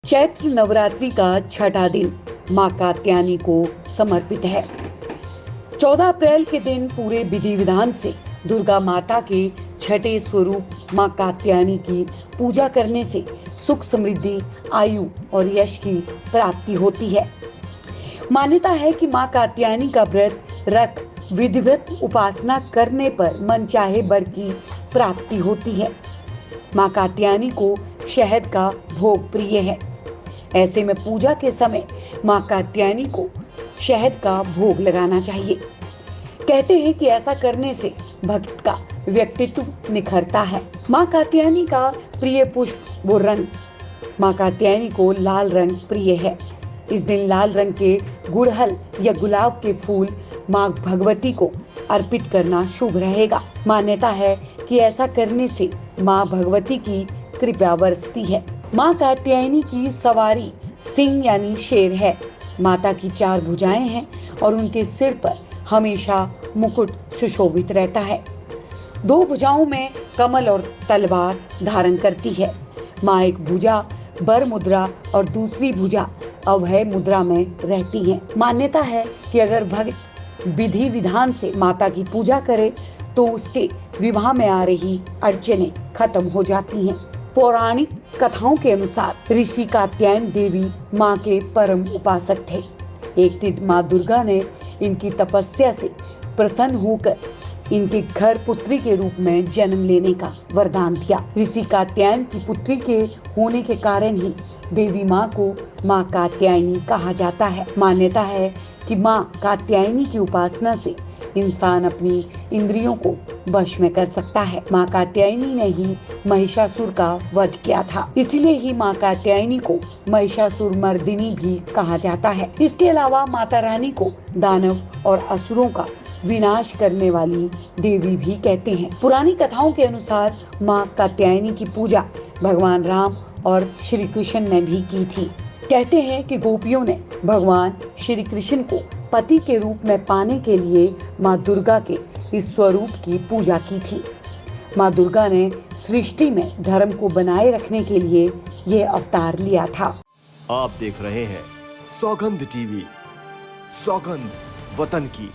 चैत्र नवरात्रि का छठा दिन मां कात्यायनी को समर्पित है। 14 अप्रैल के दिन पूरे विधि विधान से दुर्गा माता के छठे स्वरूप मां कात्यायनी की पूजा करने से सुख समृद्धि, आयु और यश की प्राप्ति होती है। मान्यता है कि मां कात्यायनी का व्रत रख विधिवत उपासना करने पर मनचाहे वर की प्राप्ति होती है। मां कात्यायनी को शहद का भोग प्रिय है। ऐसे में पूजा के समय मां कात्यायनी को शहद का भोग लगाना चाहिए। कहते हैं कि ऐसा करने से भक्त का व्यक्तित्व निखरता है। मां कात्यायनी का प्रिय पुष्प वो रंग। मां कात्यायनी को लाल रंग प्रिय है। इस दिन लाल रंग के गुड़हल या गुलाब के फूल मां भगवती को अर्पित करना शुभ रहेगा। मान्यता है कि ऐसा करने से मां भगवती की कृपा बरसती है। मां कात्यायनी की सवारी सिंह यानी शेर है। माता की 4 भुजाएं हैं और उनके सिर पर हमेशा मुकुट सुशोभित रहता है। 2 भुजाओं में कमल और तलवार धारण करती है। मां एक भुजा बर मुद्रा और दूसरी भुजा अभय मुद्रा में रहती हैं। मान्यता है कि अगर भक्त विधि विधान से माता की पूजा करे तो उसके विवाह में आ रही अड़चनें खत्म हो जाती हैं। पौराणिक कथाओं के अनुसार ऋषि कात्यायन देवी मां के परम उपासक थे। एक दिन मां दुर्गा ने इनकी तपस्या से प्रसन्न होकर इनके घर पुत्री के रूप में जन्म लेने का वरदान दिया। ऋषि कात्यायन की पुत्री के होने के कारण ही देवी मां को मां कात्यायनी कहा जाता है। मान्यता है कि मां कात्यायनी की उपासना से इंसान अपनी इंद्रियों को वश में कर सकता है। मां कात्यायनी ने ही महिषासुर का वध किया था, इसीलिए ही मां कात्यायनी को महिषासुर मर्दिनी भी कहा जाता है। इसके अलावा माता रानी को दानव और असुरों का विनाश करने वाली देवी भी कहते हैं। पुरानी कथाओं के अनुसार मां कात्यायनी की पूजा भगवान राम और श्री कृष्ण ने भी की थी। कहते हैं कि गोपियों ने भगवान श्री कृष्ण को पति के रूप में पाने के लिए मां दुर्गा के इस स्वरूप की पूजा की थी। मां दुर्गा ने सृष्टि में धर्म को बनाए रखने के लिए यह अवतार लिया था। आप देख रहे हैं सौगंध टीवी, सौगंध वतन की।